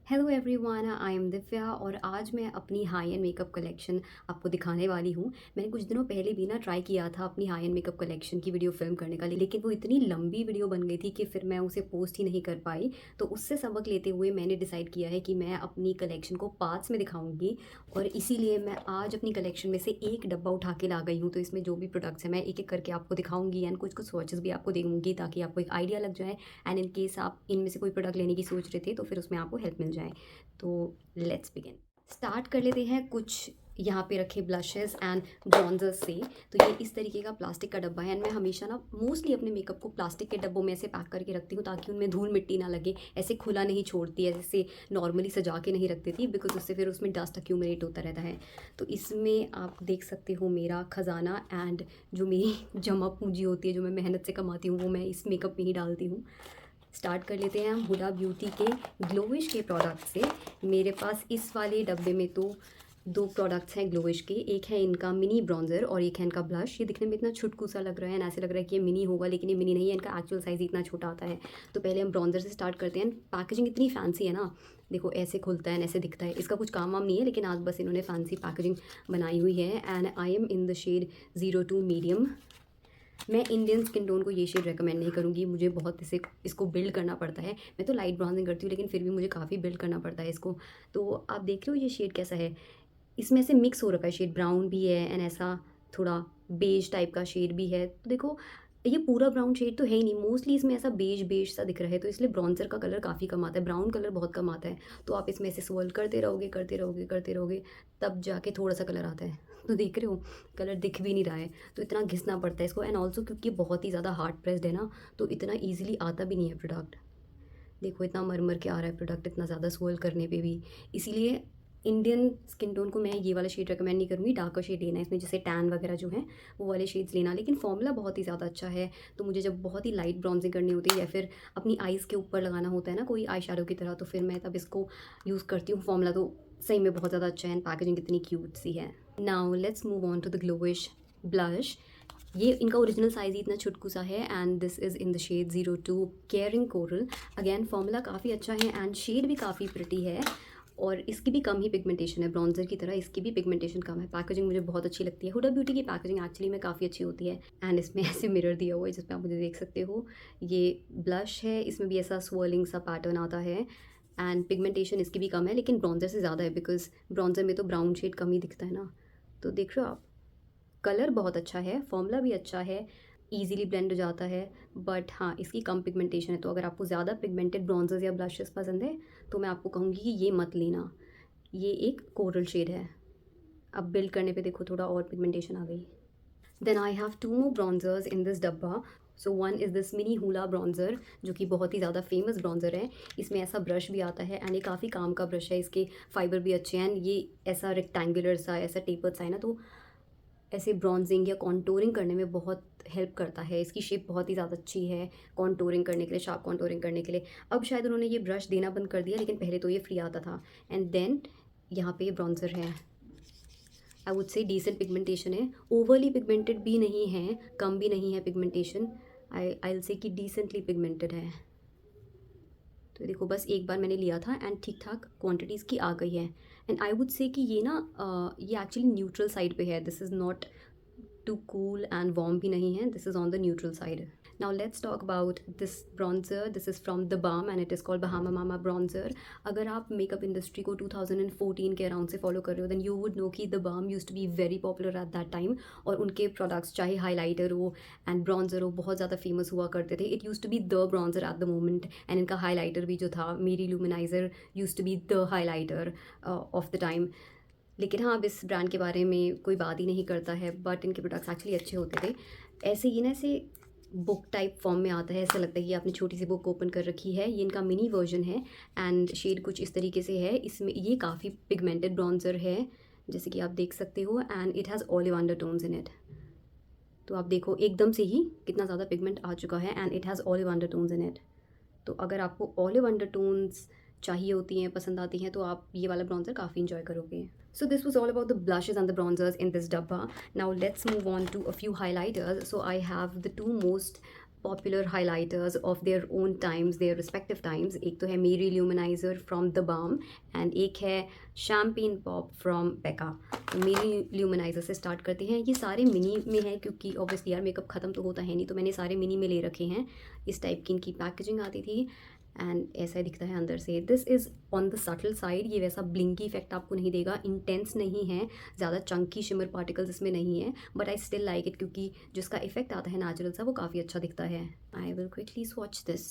Hello everyone, I am Divya और आज मैं अपनी हाई एंड मेकअप कलेक्शन आपको दिखाने वाली हूँ। मैंने कुछ दिनों पहले भी ना ट्राई किया था अपनी हाई एंड मेकअप कलेक्शन की वीडियो फिल्म करने का, लेकिन वो इतनी लंबी वीडियो बन गई थी कि फिर मैं उसे पोस्ट ही नहीं कर पाई। तो उससे सबक लेते हुए मैंने डिसाइड किया है कि मैं अपनी कलेक्शन को पार्ट्स में दिखाऊंगी और इसीलिए मैं आज अपनी कलेक्शन में से एक डब्बा उठा के ला गई हूँ। तो इसमें जो भी प्रोडक्ट्स हैं मैं एक एक करके आपको दिखाऊंगी एंड कुछ कुछ स्वॉचेस भी आपको दूंगी ताकि आपको एक आइडिया लग जाए एंड इन केस आप इनमें से कोई प्रोडक्ट लेने की सोच रहे थे तो फिर उसमें आपको हेल्प मिल जाए। तो लेट्स बिगिन। स्टार्ट कर लेते हैं कुछ यहाँ पे रखे ब्लशेस एंड ब्रॉन्जर्स से। तो ये इस तरीके का प्लास्टिक का डब्बा है एंड मैं हमेशा ना मोस्टली अपने मेकअप को प्लास्टिक के डब्बों में ऐसे पैक करके रखती हूँ ताकि उनमें धूल मिट्टी ना लगे। ऐसे खुला नहीं छोड़ती है, जैसे नॉर्मली सजा के नहीं रख देती, बिकॉज उससे फिर उसमें डस्ट अक्यूमुलेट होता रहता है। तो इसमें आप देख सकते हो मेरा खजाना एंड जो मेरी जमा पूंजी होती है जो मैं मेहनत से कमाती हूँ वो मैं इस मेकअप में ही डालती हूँ। स्टार्ट कर लेते हैं हम हुडा ब्यूटी के ग्लोविश के प्रोडक्ट से। मेरे पास इस वाले डब्बे में तो दो प्रोडक्ट्स हैं ग्लोविश के। एक है इनका मिनी ब्रॉन्ज़र और एक है इनका ब्लश। ये दिखने में इतना छुटकू सा लग रहा है, ऐसे लग रहा है कि ये मिनी होगा, लेकिन ये मिनी नहीं है, इनका एक्चुअल साइज़ इतना छोटा आता है। तो पहले हम ब्रॉन्ज़र से स्टार्ट करते हैं। पैकेजिंग इतनी फैंसी है ना, देखो ऐसे खुलता है, ऐसे दिखता है। इसका कुछ काम वाम नहीं है, लेकिन आज बस इन्होंने फैंसी पैकेजिंग बनाई हुई है। And I am in the shade 02 medium. मैं इंडियन स्किन टोन को ये शेड रेकमेंड नहीं करूँगी, मुझे बहुत इसे इसको बिल्ड करना पड़ता है। मैं तो लाइट ब्राउनिंग करती हूँ लेकिन फिर भी मुझे काफ़ी बिल्ड करना पड़ता है इसको। तो आप देख रहे हो ये शेड कैसा है, इसमें से मिक्स हो रखा है, शेड ब्राउन भी है एंड ऐसा थोड़ा बेज टाइप का शेड भी है। तो देखो ये पूरा ब्राउन शेड तो है ही नहीं, मोस्टली इसमें ऐसा बेज बेज सा दिख रहा है, तो इसलिए ब्रॉन्जर का कलर काफ़ी कम आता है, ब्राउन कलर बहुत कम आता है। तो आप इसमें ऐसे स्वर्ल करते रहोगे करते रहोगे करते रहोगे तब जाके थोड़ा सा कलर आता है। तो देख रहे हो कलर दिख भी नहीं रहा है, तो इतना घिसना पड़ता है इसको। एंड ऑल्सो क्योंकि बहुत ही ज़्यादा हार्ड प्रेस्ड है ना, तो इतना ईजिली आता भी नहीं है प्रोडक्ट। देखो इतना मर मर के आ रहा है प्रोडक्ट इतना ज़्यादा स्वर्ल करने पे भी। इसीलिए इंडियन स्किन टोन को मैं ये वाला शेड रेकमेंड नहीं करूँगी, डार्कर शेड लेना है इसमें, जैसे टैन वगैरह जो है वो वाले शेड्स लेना। लेकिन फॉर्मूला बहुत ही ज़्यादा अच्छा है। तो मुझे जब बहुत ही लाइट ब्राउजिंग करनी होती है या फिर अपनी आइज़ के ऊपर लगाना होता है ना कोई आई शेडो की तरह, तो फिर मैं तब इसको यूज़ करती हूँ। फॉर्मूला तो सही में बहुत ज़्यादा अच्छा है एंड पैकेजिंग इतनी क्यूट सी है। Now let's move on to the glowish blush. ये इनका ओरिजिनल साइज़ ही इतना छुटकू सा है and this is in the shade 02 caring coral. Again formula काफ़ी अच्छा है एंड शेड भी काफ़ी प्रिटी है और इसकी भी कम ही पिगमेंटेशन है, ब्रॉन्जर की तरह इसकी भी पिगमेंटेशन कम है। पैकेजिंग मुझे बहुत अच्छी लगती है, हुडा ब्यूटी की पैकेजिंग एक्चुअली में काफ़ी अच्छी होती है। एंड इसमें ऐसे मिरर दिया हुआ है जिसमें आप मुझे देख सकते हो। ये ब्लश है, इसमें भी ऐसा स्वर्लिंग सा पैटर्न आता है एंड पिगमेंटेशन इसकी भी कम है, लेकिन ब्रॉन्जर से ज़्यादा है बिकॉज ब्रॉन्जर में तो ब्राउन शेड कम ही दिखता है ना। तो देख रहे हो आप, कलर बहुत अच्छा है, फॉर्मूला भी अच्छा है, ईज़िली ब्लेंड हो जाता है। बट हाँ इसकी कम पिगमेंटेशन है, तो अगर आपको ज़्यादा पिगमेंटेड ब्रॉन्जर्स या ब्लशेस पसंद है तो मैं आपको कहूँगी कि ये मत लेना। ये एक कोरल शेड है, अब बिल्ड करने पे देखो थोड़ा और पिगमेंटेशन आ गई। Then I have two more bronzers in this डब्बा। So one is this mini hula bronzer जो कि बहुत ही ज़्यादा फेमस ब्रॉन्जर है। इसमें ऐसा ब्रश भी आता है एंड ये काफ़ी काम का ब्रश है, इसके फाइबर भी अच्छे हैं एंड ये ऐसा रेक्टेंगुलर सा ऐसा टेपर्ड सा है ना, तो ऐसे ब्रॉन्जिंग या कॉन्टोरिंग करने में बहुत हेल्प करता है। इसकी शेप बहुत ही ज़्यादा अच्छी है कॉन्टोरिंग करने के लिए, शार्प कॉन्टोरिंग करने के लिए। अब शायद उन्होंने ये ब्रश देना बंद कर दिया, लेकिन पहले तो ये फ्री आता था। एंड देन यहाँ पे ये ब्रॉन्जर है, I would say decent pigmentation है, ओवरली पिगमेंटेड भी नहीं है, कम भी नहीं है पिगमेंटेशन। आई विल से कि डिसेंटली पिगमेंटेड है। तो देखो बस एक बार मैंने लिया था एंड ठीक ठाक क्वांटिटी इसकी आ गई है। एंड आई वुड से कि ये ना ये एक्चुअली न्यूट्रल साइड पे है, this is not too cool and warm भी नहीं है, this is on the neutral side. Now let's talk about this bronzer. This is from the balm and it is called Bahama mama bronzer. अगर आप makeup industry को 2014 के around से follow कर रहे हो देन यू वुड नो कि the balm used to be very popular at that time. और उनके प्रोडक्ट्स चाहे हाईलाइटर हो एंड ब्रॉन्जर हो बहुत ज़्यादा फेमस हुआ करते थे। It use to be the bronzer at the moment and इनका हाईलाइटर भी जो था Mary Lou Manizer use to be the highlighter of the time. लेकिन हाँ अब इस ब्रांड के बारे में कोई बात ही नहीं करता है, बट इनके प्रोडक्ट्स एक्चुअली अच्छे होते थे। ऐसे ये ना ऐसे बुक टाइप फॉर्म में आता है, ऐसा लगता है कि आपने छोटी सी बुक ओपन कर रखी है। ये इनका मिनी वर्जन है एंड शेड कुछ इस तरीके से है। इसमें ये काफ़ी पिगमेंटेड ब्रॉन्जर है जैसे कि आप देख सकते हो and it has olive undertones in it. तो आप देखो एकदम से ही कितना ज़्यादा पिगमेंट आ चुका है and it has olive undertones in it. तो अगर आपको ऑलिव अंडरटोन्स चाहिए होती हैं, पसंद आती हैं, तो आप ये वाला ब्रॉन्जर काफ़ी इंजॉय करोगे। So this was all about the blushes and the bronzers in this डब्बा। Now let's move on to a few highlighters. So I have the two most popular highlighters of their own times, their respective times. एक तो है Mary Lou Manizer from the balm and एक है champagne pop from बेका। तो मेरी ल्यूमिनाइजर से start करते हैं। ये सारे मिनी में हैं क्योंकि ऑब्वियसली यार मेकअप ख़त्म तो होता है नहीं, तो मैंने सारे मिनी में ले रखे हैं। इस टाइप की इनकी पैकेजिंग आती थी एंड ऐसा दिखता है अंदर से। This is on the subtle side, ये वैसा ब्लिंकी इफेक्ट आपको नहीं देगा, इंटेंस नहीं है, ज़्यादा चंकी शिमर पार्टिकल्स इसमें नहीं है, but I still like it क्योंकि जिसका इफेक्ट आता है नेचुरल सा वो काफ़ी अच्छा दिखता है। I will quickly swatch this.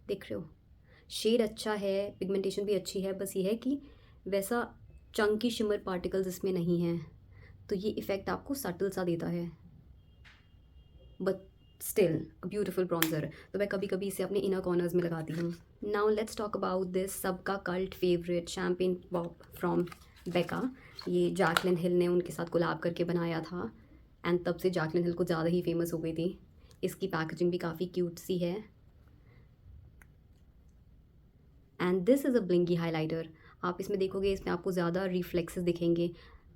देख रहे हो शेड अच्छा है, पिगमेंटेशन भी अच्छी है, बस ये है कि वैसा चंकी शिमर पार्टिकल्स इसमें नहीं हैं, तो ये इफ़ेक्ट आपको सटल सा देता है, but still a beautiful bronzer. तो मैं कभी कभी इसे अपने इनर कॉर्नर्स में लगाती हूँ। Now let's talk about this सबका cult favourite champagne pop from Becca. ये जैकलिन हिल ने उनके साथ कोलैब करके बनाया था एंड तब से जैकलिन हिल को ज़्यादा ही फेमस हो गई थी। इसकी पैकेजिंग भी काफ़ी क्यूट सी है and this is a blingy highlighter. आप इसमें देखोगे इसमें आपको ज़्यादा रिफ्लेक्सेस दिखेंगे।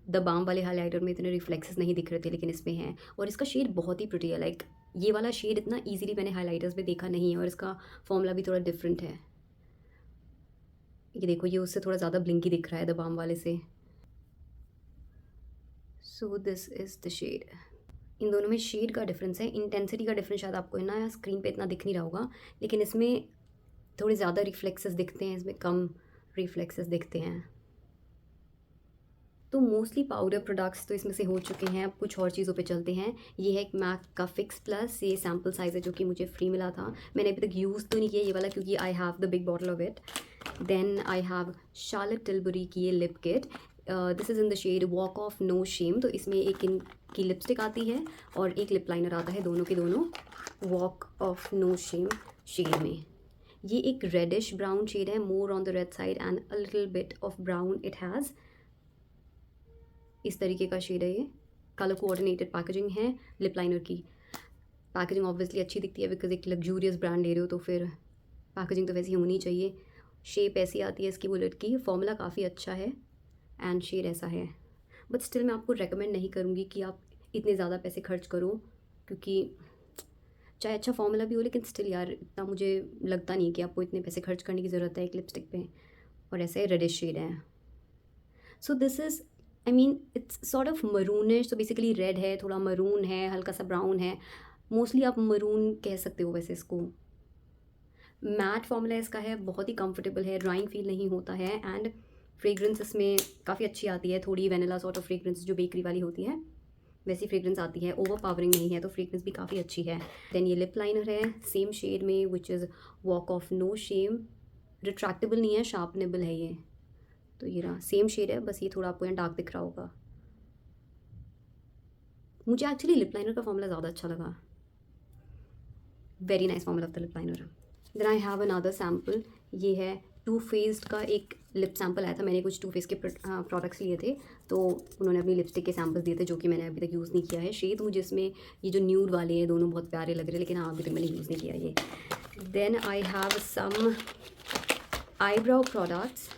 द बाम वाले हाइलाइटर में इतने रिफ्लेक्सेस नहीं दिख रहे थे, लेकिन इसमें हैं और इसका शेड बहुत ही प्रिटी है। लाइक ये वाला शेड इतना इजीली मैंने हाइलाइटर्स में देखा नहीं है और इसका फॉर्मूला भी थोड़ा डिफरेंट है। ये देखो ये उससे थोड़ा ज़्यादा ब्लिंकी दिख रहा है द बाम वाले से। So this is the shade. इन दोनों में शेड का डिफरेंस है, इंटेंसिटी का डिफरेंस शायद आपको ना स्क्रीन पे इतना दिख नहीं रहा होगा, लेकिन इसमें थोड़े ज़्यादा रिफ्लेक्सेस दिखते हैं, इसमें कम रिफ्लेक्सेस दिखते हैं। तो मोस्टली पाउडर प्रोडक्ट्स तो इसमें से हो चुके हैं। अब कुछ और चीज़ों पे चलते हैं। ये है एक मैक का फिक्स प्लस, ये सैम्पल साइज़ है जो कि मुझे फ्री मिला था। मैंने अभी तक यूज़ तो नहीं किया ये वाला क्योंकि I have the big bottle of it. Then I have Charlotte Tilbury की ये lip kit. This is in the shade walk of no shame. तो इसमें एक इनकी लिपस्टिक आती है और एक लिप लाइनर आता है, दोनों के दोनों walk of no shame shade में। ये एक रेडिश ब्राउन शेड है, more on the red side and a little bit of brown it has. इस तरीके का शेड है ये। कलर कोऑर्डिनेटेड पैकेजिंग है लिप लाइनर की। पैकेजिंग ऑब्वियसली अच्छी दिखती है बिकॉज एक लग्जूरियस ब्रांड ले रहे हो तो फिर पैकेजिंग तो वैसी होनी चाहिए। शेप ऐसी आती है इसकी बुलेट की, फॉर्मूला काफ़ी अच्छा है एंड शेड ऐसा है। बट स्टिल मैं आपको रेकमेंड नहीं करूँगी कि आप इतने ज़्यादा पैसे खर्च करो, क्योंकि चाहे अच्छा फॉर्मूला भी हो लेकिन स्टिल यार इतना मुझे लगता नहीं कि आपको इतने पैसे खर्च करने की ज़रूरत है एक लिपस्टिक पे। और ऐसे रेडिश शेड है। So this is I mean it's sort of maroonish. तो बेसिकली रेड है, थोड़ा मरून है, हल्का सा ब्राउन है, मोस्टली आप मरून कह सकते हो वैसे इसको। मैट फॉर्मूला इसका है, बहुत ही कंफर्टेबल है, ड्राइंग फील नहीं होता है एंड फ्रेग्रेंस इसमें काफ़ी अच्छी आती है, थोड़ी वेनिला सॉर्ट ऑफ फ्रेग्रेंस जो बेकरी वाली होती है वैसी फ्रेग्रेंस आती है। ओवर पावरिंग नहीं है तो फ्रेग्रेंस भी काफ़ी अच्छी है। देन ये लिप लाइनर है सेम शेड में which is walk of no shame. Retractable नहीं है, शार्पनेबल है ये। तो ये रहा सेम शेड है, बस ये थोड़ा आपको यहाँ डार्क दिख रहा होगा। मुझे एक्चुअली लिप लाइनर का फॉर्मूला ज़्यादा अच्छा लगा। Very nice formula of the lip liner. Then I have another sample. ये है टू फेस्ड का एक लिप सैम्पल आया था। मैंने कुछ टू फेस के प्रोडक्ट्स लिए थे तो उन्होंने अपनी लिपस्टिक के सैम्पल्स दिए थे जो कि मैंने अभी तक यूज़ नहीं किया है। शेड मुझे इसमें ये जो न्यूड वाले हैं दोनों बहुत प्यारे लग रहे हैं, लेकिन हाँ अभी तक मैंने यूज़ नहीं किया ये। Then I have some eyebrow products.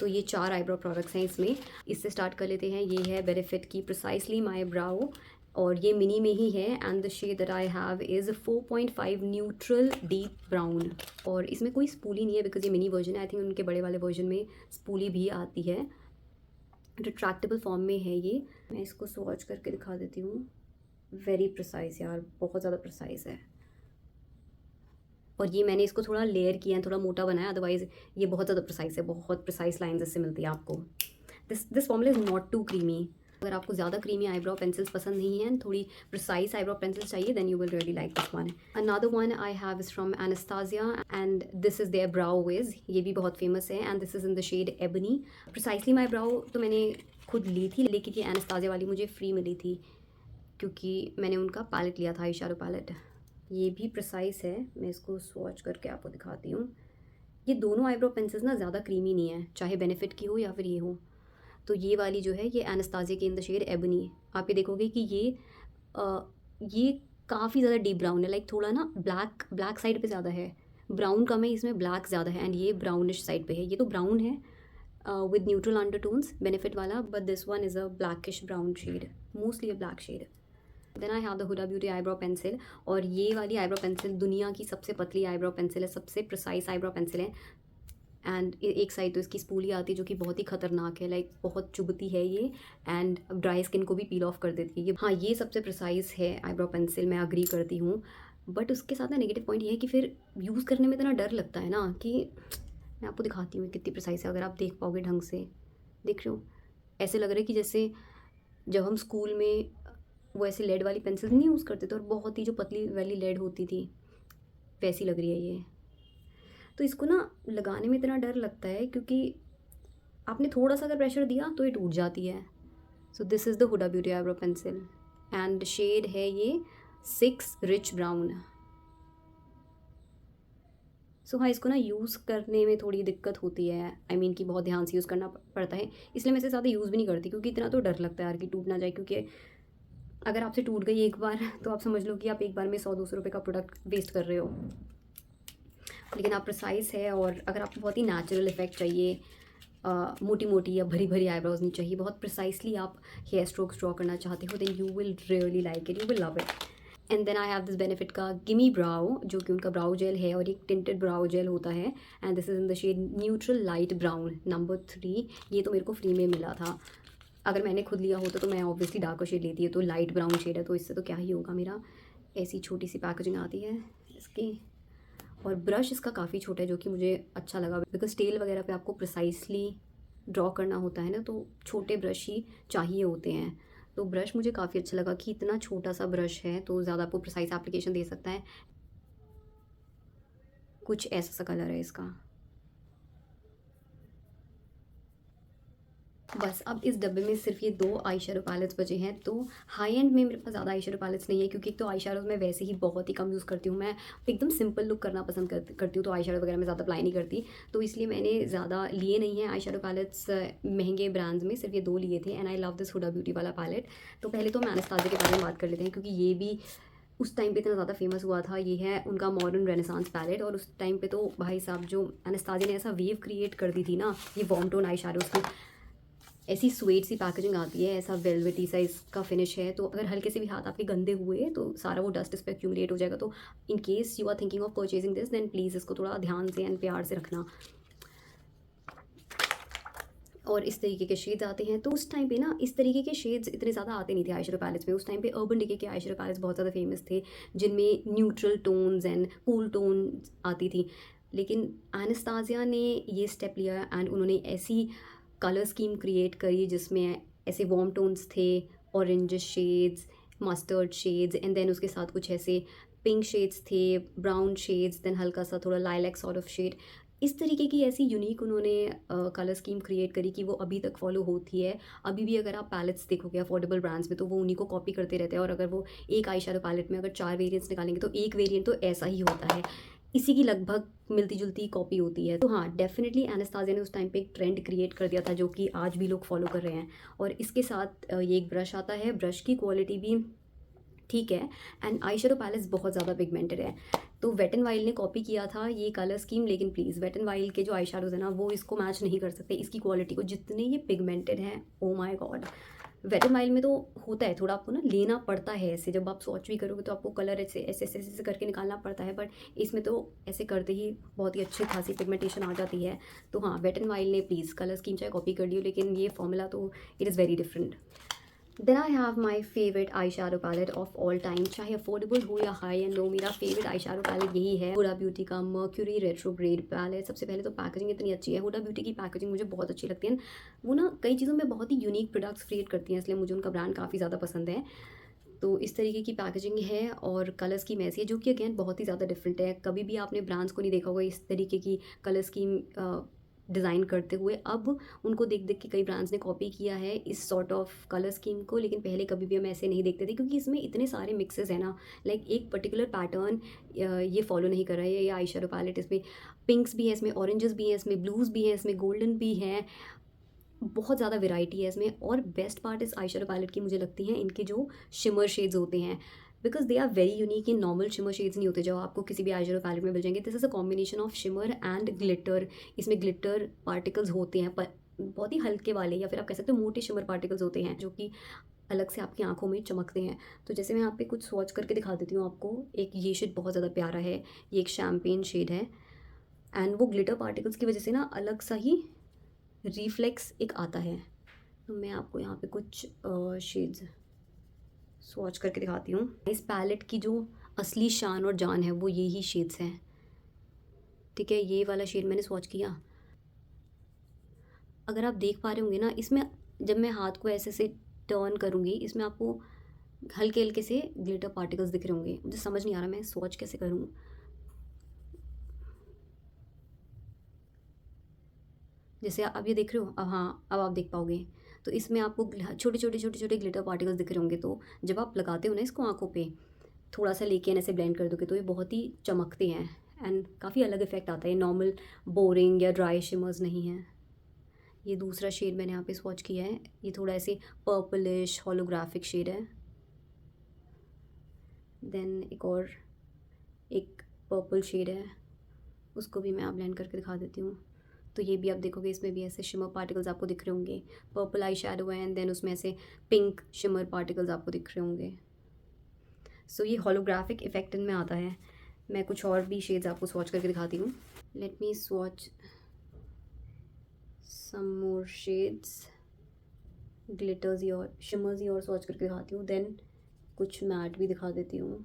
तो ये 4 आईब्रो प्रोडक्ट्स हैं इसमें। इससे स्टार्ट कर लेते हैं। ये है बेनिफिट की प्रिसाइसली माई ब्राउ और ये मिनी में ही है and the shade that I have is 4.5 neutral deep brown. और इसमें कोई स्पूली नहीं है बिकॉज ये मिनी वर्जन है। आई थिंक उनके बड़े वाले वर्जन में स्पूली भी आती है। रिट्रैक्टेबल फॉर्म में है ये। मैं इसको स्वॉच करके दिखा देती हूँ। वेरी प्रिसाइज यार, बहुत ज़्यादा प्रिसाइज है। और ये मैंने इसको थोड़ा लेयर किया है, थोड़ा मोटा बनाया, अदरवाइज़ ये बहुत ज़्यादा प्रिसाइज है, बहुत प्रिसाइज लाइन्स इससे मिलती है आपको। This formula is not too creamy. अगर आपको ज़्यादा क्रीमी आईब्रो पेंसिल्स पसंद नहीं है, थोड़ी प्रिसाइज आईब्रो पेंसिल्स चाहिए, then you will really like this one. Another one I have is from Anastasia and this is their brow wiz. ये भी बहुत फेमस है and this is in the shade ebony. Precisely my brow तो मैंने खुद ली थी, लेकिन ये एनास्तासिया वाली मुझे फ्री मिली थी क्योंकि मैंने उनका पैलेट लिया था, आई शैडो पैलेट। ये भी प्रिसाइज है, मैं इसको स्वॉच करके आपको दिखाती हूँ। ये दोनों आईब्रो पेंसिल्स ना ज़्यादा क्रीमी नहीं है, चाहे बेनिफिट की हो या फिर ये हो। तो ये वाली जो है ये एनास्तासिया की इन द शेड एबनी। आप ये देखोगे कि ये काफ़ी ज़्यादा डीप ब्राउन है, लाइक थोड़ा ना ब्लैक साइड पे ज़्यादा है, ब्राउन कम है इसमें, ब्लैक ज़्यादा है एंड ये ब्राउनिश साइड पे है। ये तो ब्राउन है विद न्यूट्रल अंडरटोन्स बेनिफिट वाला, but this one is a blackish brown shade, mostly a black shade. Then I have the Huda Beauty eyebrow pencil, और ये वाली आईब्रो पेंसिल दुनिया की सबसे पतली आईब्रो पेंसिल है, सबसे प्रिसाइज आईब्रो पेंसिल है। एंड एक साइड तो इसकी स्पूली आती है जो कि बहुत ही खतरनाक है, लाइक बहुत चुभती है ये, एंड ड्राई स्किन को भी पील ऑफ कर देती है ये। हाँ, ये सबसे प्रिसाइज है आईब्रो पेंसिल, मैं अग्री करती हूँ। बट उसके साथ ना नेगेटिव पॉइंट ये है कि फिर यूज़ करने में इतना डर लगता है ना कि मैं आपको दिखाती हूँ कितनी प्रिसाइज है, अगर आप देख पाओगे ढंग से। देख रहे हो, ऐसे लग रहा है कि जैसे जब हम स्कूल में वो ऐसे लेड वाली पेंसिल नहीं यूज़ करते थे और बहुत ही जो पतली वाली लेड होती थी, वैसी लग रही है ये। तो इसको ना लगाने में इतना डर लगता है क्योंकि आपने थोड़ा सा अगर प्रेशर दिया तो ये टूट जाती है। So this is the Huda Beauty eyebrow pencil, and shade है ये 6 रिच ब्राउन। सो हाँ, इसको ना यूज़ करने में थोड़ी दिक्कत होती है, आई मीन कि बहुत ध्यान से यूज़ करना पड़ता है, इसलिए मैं इसे ज़्यादा यूज़ भी नहीं करती क्योंकि इतना तो डर लगता है यार कि टूट ना जाए। क्योंकि अगर आपसे टूट गई एक बार तो आप समझ लो कि आप एक बार में 100-200 रुपये का प्रोडक्ट वेस्ट कर रहे हो। लेकिन आप प्रिसाइज है, और अगर आपको बहुत ही नेचुरल इफेक्ट चाहिए, मोटी मोटी या भरी भरी आईब्रोज नहीं चाहिए, बहुत प्रिसाइसली आप हेयर स्ट्रोक्स ड्रॉ करना चाहते हो, then you will really like it, you will love it. And then I have this Benefit का गिमी ब्राउ, जो कि उनका ब्राउ जेल है और एक टिंटेड ब्राउ जेल होता है, and this is in the shade neutral light brown number 3। ये तो मेरे को फ्री में मिला था, अगर मैंने खुद लिया होता तो मैं ऑब्वियसली डार्कर शेड लेती है, तो लाइट ब्राउन शेड है तो इससे तो क्या ही होगा मेरा। ऐसी छोटी सी पैकेजिंग आती है इसकी, और ब्रश इसका काफ़ी छोटा है जो कि मुझे अच्छा लगा, बिकॉज टेल वगैरह पे आपको प्रिसाइसली ड्रॉ करना होता है ना, तो छोटे ब्रश ही चाहिए होते हैं। तो ब्रश मुझे काफ़ी अच्छा लगा कि इतना छोटा सा ब्रश है तो ज़्यादा आपको प्रिसाइज एप्लीकेशन दे सकता है। कुछ ऐसा सा कलर है इसका। बस अब इस डब्बे में सिर्फ ये 2 आई शैडो पैलेट्स बचे हैं। तो हाई एंड में मेरे पास ज़्यादा आई शैडो पैलेट्स नहीं है क्योंकि एक तो आई शैडोज़ मैं वैसे ही बहुत ही कम यूज़ करती हूँ, मैं एकदम सिंपल लुक करना पसंद करती हूँ, तो आई शैडो वगैरह मैं ज़्यादा अप्लाई नहीं करती। तो इसलिए मैंने ज़्यादा लिए नहीं हैं आई शैडो पैलेट्स महंगे ब्रांड्स में, सिर्फ ये 2 लिए थे, and I love this Huda Beauty वाला पैलेट। तो पहले तो मैं एनास्तासिया के बारे में बात कर लेते हैं क्योंकि ये भी उस टाइम पे इतना ज़्यादा फेमस हुआ था। ये है उनका मॉडर्न रेनेसांस पैलेट, और उस टाइम पे तो भाई साहब जो एनास्तासिया ने ऐसा वेव क्रिएट कर दी थी ना, ये वार्म टोन आई शैडोज़ की, ऐसी स्वेट सी पैकेजिंग आती है, ऐसा वेलवेटी सा इसका फिनिश है। तो अगर हल्के से भी हाथ आपके गंदे हुए तो सारा वो डस्ट इस पर एक्यूमुलेट हो जाएगा। तो in case you are thinking of purchasing this, then please इसको थोड़ा ध्यान से एंड प्यार से रखना। और इस तरीके के शेड्स आते हैं। तो उस टाइम पे ना इस तरीके के शेड्स इतने ज़्यादा आते नहीं थे आई शैडो पैलेट्स में। उस टाइम पे अर्बन डिके के आई शैडो पैलेट्स बहुत ज़्यादा फेमस थे जिनमें neutral tones and cool tone आती थी। लेकिन एनास्तासिया ने ये स्टेप लिया एंड उन्होंने ऐसी कलर स्कीम क्रिएट करी जिसमें ऐसे वार्म टोन्स थे, orange shades, mustard shades, and then उसके साथ कुछ ऐसे पिंक शेड्स थे, ब्राउन शेड्स, देन हल्का सा थोड़ा लाइलैक सॉर्ट ऑफ शेड। इस तरीके की ऐसी यूनिक उन्होंने कलर स्कीम क्रिएट करी कि वो अभी तक फॉलो होती है। अभी भी अगर आप पैलेट्स देखोगे अफोर्डेबल ब्रांड्स में तो वो उन्हीं को कॉपी करते रहते हैं, और अगर वो एक आई शैडो पैलेट में अगर 4 वेरिएंट्स निकालेंगे तो एक वेरिएंट तो ऐसा ही होता है, इसी की लगभग मिलती जुलती कॉपी होती है। तो हाँ, डेफिनेटली एनास्तासिया ने उस टाइम पे एक ट्रेंड क्रिएट कर दिया था जो कि आज भी लोग फॉलो कर रहे हैं। और इसके साथ ये एक ब्रश आता है, ब्रश की क्वालिटी भी ठीक है, एंड आई शैडो पैलेट्स बहुत ज़्यादा पिगमेंटेड है। तो वेट एंड वाइल्ड ने कॉपी किया था ये कलर स्कीम, लेकिन प्लीज़ वेट एंड वाइल्ड के जो आई शैडोज़ है ना वो इसको मैच नहीं कर सकते, इसकी क्वालिटी को, जितने ये पिगमेंटेड हैं। Oh my God, Wet and Wild में तो होता है थोड़ा, आपको ना लेना पड़ता है ऐसे, जब आप स्वॉच भी करोगे तो आपको कलर ऐसे ऐसे ऐसे ऐसे करके निकालना पड़ता है, बट इसमें तो ऐसे करते ही बहुत ही अच्छी खासी पिगमेंटेशन आ जाती है। तो हाँ, वेट एंड वाइल्ड ने प्लीज़ कलर स्कीम चाहे कॉपी कर लियो, लेकिन ये फॉर्मूला तो it is very different. Then I have my favourite eye shadow palette of all time, चाहे अफोर्डेबल हो या हाई एंड लो, मेरा फेवरेट आई शैडो पैलेट यही है, हुडा ब्यूटी का मर्क्यूरी रेट्रोग्रेड पैलेट। सबसे पहले तो पैकेजिंग इतनी अच्छी है, हुडा ब्यूटी की पैकेजिंग मुझे बहुत अच्छी लगती है। वो ना कई चीज़ों में बहुत ही यूनिक प्रोडक्ट्स क्रिएट करती हैं, इसलिए मुझे उनका ब्रांड काफ़ी ज़्यादा पसंद है। तो इस तरीके की पैकेजिंग है और कलर स्कीम ऐसी है जो कि अगेन बहुत ही ज़्यादा डिफरेंट है। कभी भी आपने ब्रांड्स को नहीं देखा होगा इस तरीके की कलर स्कीम डिज़ाइन करते हुए। अब उनको देख देख के कई ब्रांड्स ने कॉपी किया है इस सॉर्ट ऑफ कलर स्कीम को, लेकिन पहले कभी भी हम ऐसे नहीं देखते थे क्योंकि इसमें इतने सारे मिक्सेस हैं ना, लाइक एक पर्टिकुलर पैटर्न ये फॉलो नहीं कर रहा है। ये आई शैडो पैलेट, इसमें पिंक्स भी है, इसमें ऑरेंजेस भी हैं, इसमें ब्लूज़ भी हैं, इसमें गोल्डन भी हैं, बहुत ज़्यादा वैरायटी है इसमें। और बेस्ट पार्ट इस आई शैडो पैलेट की मुझे लगती है इनके जो शिमर शेड्स होते हैं, because they are very unique. इन नॉर्मल शिमर शेड्स नहीं होते जो आपको किसी भी आई शैडो पैलेट में मिल जाएंगे। This is a combination of shimmer and glitter. इसमें ग्लिटर पार्टिकल्स होते हैं पर बहुत ही हल्के वाले, या फिर आप कह सकते हो मोटे शिमर पार्टिकल्स होते हैं जो कि अलग से आपकी आँखों में चमकते हैं। तो जैसे मैं यहाँ पे कुछ स्वॉच करके दिखा देती हूँ आपको। एक ये शेड बहुत ज़्यादा प्यारा है, ये एक शैम्पेन शेड है एंड वो ग्लिटर पार्टिकल्स की वजह से ना अलग सा ही रिफ्लेक्स एक आता है। तो मैं आपको यहाँ पे कुछ शेड्स स्वॉच करके दिखाती हूँ। इस पैलेट की जो असली शान और जान है वो यही शेड्स हैं, ठीक है। ये वाला शेड मैंने स्वॉच किया, अगर आप देख पा रहे होंगे ना इसमें, जब मैं हाथ को ऐसे से टर्न करूँगी इसमें आपको हल्के हल्के से ग्लिटर पार्टिकल्स दिख रहे होंगे। मुझे समझ नहीं आ रहा मैं स्वॉच कैसे करूँ। जैसे अब ये देख रहे हो, अब हाँ अब आप देख पाओगे। तो इसमें आपको छोटे ग्लिटर पार्टिकल्स दिख रहे होंगे। तो जब आप लगाते हो ना इसको आँखों पे, थोड़ा सा लेके ऐसे ब्लेंड कर दोगे तो ये बहुत ही चमकते हैं एंड काफ़ी अलग इफेक्ट आता है। नॉर्मल बोरिंग या ड्राई शिमर्स नहीं है। ये दूसरा शेड मैंने यहाँ पे स्वॉच किया है, ये थोड़ा ऐसे पर्पलिश होलोग्राफिक शेड है। देन एक पर्पल शेड है, उसको भी मैं आप ब्लेंड करके दिखा देती हूँ। तो ये भी आप देखोगे इसमें भी ऐसे शिमर पार्टिकल्स आपको दिख रहे होंगे। पर्पल आई शेडो है एंड देन उसमें ऐसे पिंक शिमर पार्टिकल्स आपको दिख रहे होंगे। सो ये होलोग्राफिक इफेक्ट इनमें आता है। मैं कुछ और भी शेड्स आपको स्वॉच करके दिखाती हूँ। लेट मी स्वॉच सम मोर शेड्स, ग्लिटर्स ही और शिमर्स ही और स्वॉच करके दिखाती हूँ। देन कुछ मैट भी दिखा देती हूँ।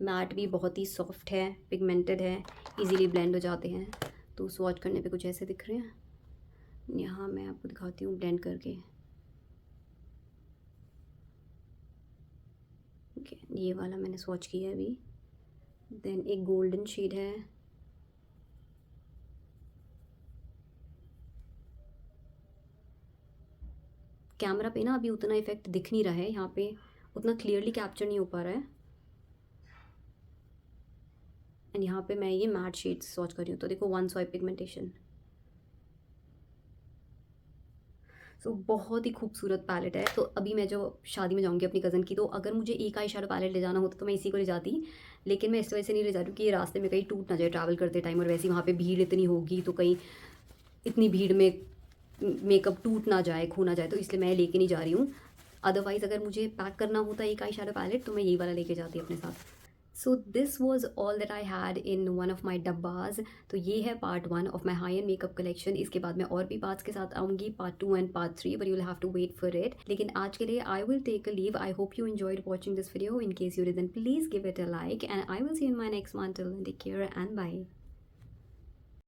मैट भी बहुत ही सॉफ्ट है, पिगमेंटेड है, इजीली ब्लेंड हो जाते हैं। तो स्वॉच करने पे कुछ ऐसे दिख रहे हैं। यहाँ मैं आपको दिखाती हूँ ब्लेंड करके। ओके, ये वाला मैंने स्वॉच किया है अभी। देन एक गोल्डन शेड है, कैमरा पे ना अभी उतना इफेक्ट दिख नहीं रहा है, यहाँ पे उतना क्लियरली कैप्चर नहीं हो पा रहा है। एंड यहाँ पे मैं ये मैट शेड्स स्वॉच कर रही हूँ। तो देखो वन स्वाइप पिगमेंटेशन। सो बहुत ही खूबसूरत पैलेट है। तो अभी मैं जो शादी में जाऊँगी अपनी कज़न की, तो अगर मुझे एक आई शेडो पैलेट ले जाना होता तो मैं इसी को ले जाती। लेकिन मैं इस वजह से नहीं ले जा रही हूँ कि ये रास्ते में कहीं टूट ना जाए ट्रैवल करते टाइम, और वैसे ही वहाँ पे भीड़ इतनी होगी तो कहीं इतनी भीड़ में मेकअप टूट ना जाए, खो ना जाए, तो इसलिए मैं लेके नहीं जा रही हूँ। अदरवाइज़ अगर मुझे पैक करना होता एक आई शेडो पैलेट तो मैं यही वाला लेके जाती अपने साथ। So this was all that I had in one of my डब्बाज। तो ये है part 1 of my high end makeup collection. इसके बाद मैं और भी पार्ट्स के साथ आऊँगी, part 2 and part 3, but you will have to wait for it. लेकिन आज के लिए I will take a leave. I hope you enjoyed watching this video. In case you did then please give it a like and I will see in my next one. Till then take care and bye.